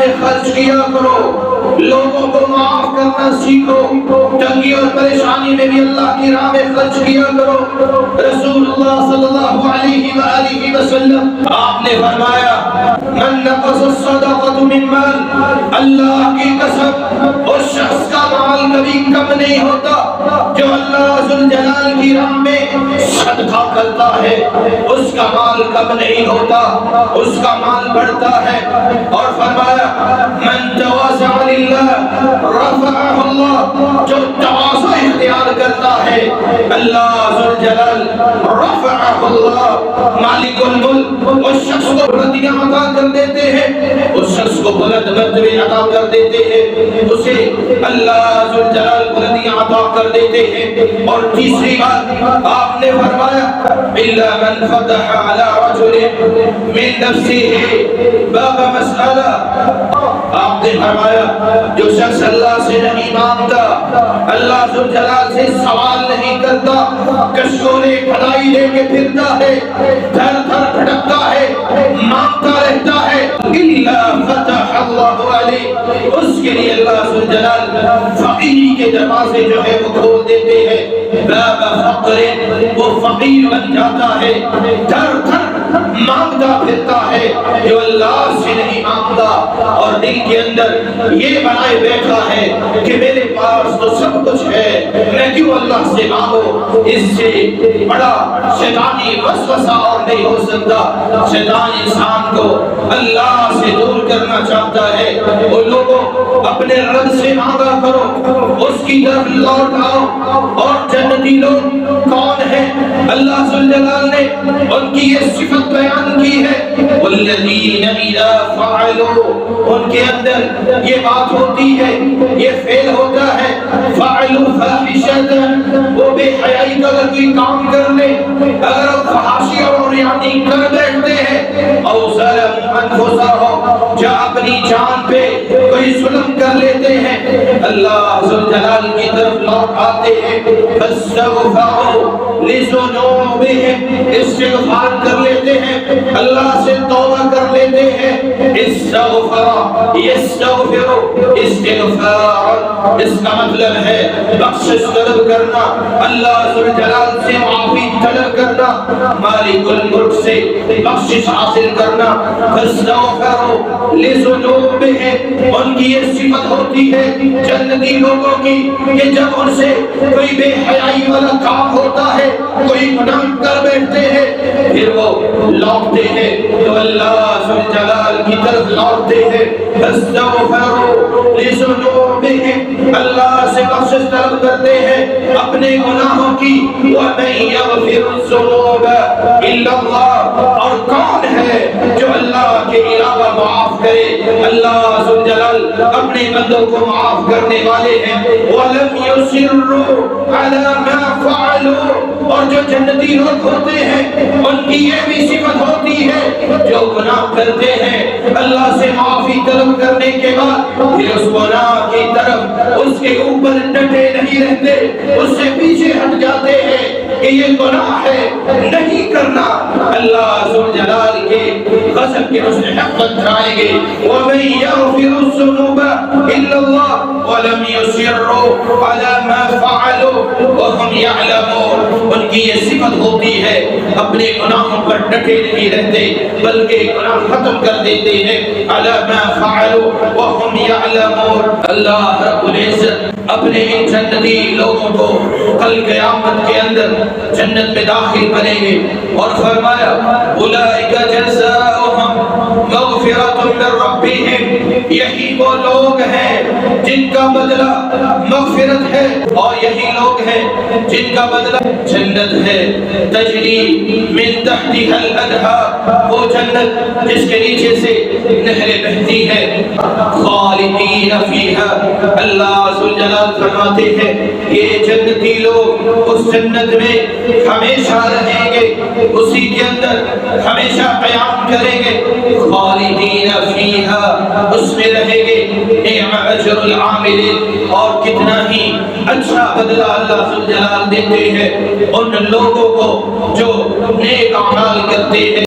میں خرچ کیا کرو، لوگوں کو معاف کرنا سیکھو، تنگی اور پریشانی میں بھی اللہ کی راہ میں خرچ کیا کرو۔ رسول اللہ صلی اللہ علیہ وآلہ وسلم آپ نے فرمایا من نقص الصدقۃ من مال، اللہ کی قسم اس شخص کا مال کبھی کم نہیں ہوتا جو اللہ ذوالجلال کی راہ میں صدقہ کرتا ہے، اس کا مال کم نہیں ہوتا، اس کا مال بڑھتا ہے۔ اور فرمایا من تواضع للہ رفعہ اللہ، جو تواضع اختیار کرتا ہے اللہ ذوالجلال رفعہ اللہ، مالک الملک اس شخص کو بلندیاں عطا کر دیتے ہیں، اس شخص کو بلند مرتبے عطا کر دیتے ہیں، اسے اللہ ذوالجلال بلندیاں عطا کر دیتے ہیں۔ اور تیسری بات آپ نے فرمایا الا من فتح على رجل من نفسه باب مسألہ، آپ نے فرمایا جو شخص اللہ سے نہیں مانگتا، اللہ ذوالجلال سے سوال نہیں کرتا، کشکولے کھلائی لے کے پھرتا ہے، تھر تھر بھٹکتا ہے، مانگتا رہتا ہے، الا فتح اللہ علیہ، اس کے لیے اللہ ذوالجلال فقیری کے دروازے جو ہے وہ کھول دیتے ہیں، باب فقر، وہ فقیر بن جاتا ہے، تھر تھر مانگتا پھرتا ہے، جو اللہ سے نہیں مانگتا اور دل کے اندر یہ بنائے بیٹھا ہے کہ میرے پاس تو سب کچھ ہے، میں کیوں اللہ سے مانگوں، اس سے بڑا شیطانی وسوسہ اور نہیں ہو سکتا۔ شیطان انسان کو اللہ سے دور کرنا چاہتا ہے۔ وہ لوگوں اپنے رب سے مانگا کرو، اس کی طرف لوٹ آؤ۔ اور جنتی لوگ کون ہیں؟ اللہ ذوالجلال نے ان کی یہ صفت بیان کی ہے، والذین اذا فعلوا، ان کے اندر یہ بات ہوتی ہے، یہ فعل ہوتا ہے، فعلوا فاحشۃ، وہ بے حیائی کا اگر کوئی کام کر لے، اگر وہ فحاشی اور عریانی کر بیٹھتے ہیں، او ظلموا انفسہم، جو اپنی جان پہ کوئی ظلم کر لیتے ہیں، اللہ ذوالجلال کی طرف لوٹ آتے ہیں، فاستغفروا لذنوبہم، استغفار کر لیتے ہیں، اللہ سے توبہ کر لیتے ہیں۔ استغفر یستغفر، استغفار اس کا مطلب ہے بخشش طلب کرنا، اللہ ذوالجلال سے معافی طلب کرنا، مالک الملک سے بخشش حاصل کرنا۔ فاستغفروا لذنوبہم، ان کی یہ صفت ہوتی ہے جنتی لوگوں کی کہ جب ان سے کوئی بے حیائی والا کام ہوتا ہے، کوئی گناہ کر بیٹھتے ہیں، پھر وہ لوٹتے ہیں تو اللہ ذوالجلال کی طرف لوٹتے ہیں۔ فاستغفروا لذنوبہم، اللہ سے بخشش طلب کرتے ہیں اپنے گناہوں کی۔ وَمَن يَغْفِرُ الذُّنُوبَ إِلَّا اللَّهُ، اور کون ہے جو اللہ کے علاوہ معاف کرے؟ اللہ ذوالجلال اپنے بندوں کو معاف کرنے والے ہیں۔ وَلَمْ يُصِرُّوا عَلَى مَا فَعَلُوا، اور جو جنتی لوگ ہوتے ہیں ان کی یہ بھی صفت ہوتی ہے جو گناہ کرتے ہیں، اللہ سے معافی طلب کرنے کے بعد پھر اس گناہ کی طرف اس کے اوپر ڈٹے نہیں رہتے، اس سے پیچھے ہٹ جاتے ہیں کہ یہ گناہ ہے، نہیں کرنا۔ اللہ ذوالجلال کے غضب کے مستحق ٹھہرائیں گے۔ وَمَن يَغْفِرُ الذُّنُوبَ إِلَّا اللَّهُ وَلَمْ يُصِرُّوا عَلَى مَا فَعَلُوا وَهُمْ يَعْلَمُونَ، ان کی یہ صفت ہوتی ہے اپنے گناہوں پر ڈٹے نہیں رہتے بلکہ گناہ ختم کر دیتے ہیں۔ عَلَى مَا فَعَلُوا وَهُمْ يَعْلَمُونَ، اللہ رب العزت اپنے ان جنتی لوگوں کو کل قیامت کے اندر جنت میں داخل کریں گے اور فرمایا اولئک جزاؤہم مغفرۃ من ربہم، یہی وہ لوگ ہیں جن کا بدلہ مغفرت ہے، اور یہی لوگ ہیں جن کا بدلہ جنت ہے۔ تجری من تحتها الانہار، وہ جنت جس کے نیچے سے نہریں بہتی ہیں، خالدین فیہا، اللہ ذوالجلال فرماتے ہیں یہ جنتی لوگ اس جنت میں ہمیشہ رہیں گے، اسی کے اندر ہمیشہ قیام کریں گے، خالدین فیہا، اس میں رہیں گے۔ نعم اجر العاملین، اور کتنا ہی اچھا بدلہ اللہ ذوالجلال دیتے ہیں ان لوگوں کو جو نیک اعمال کرتے ہیں۔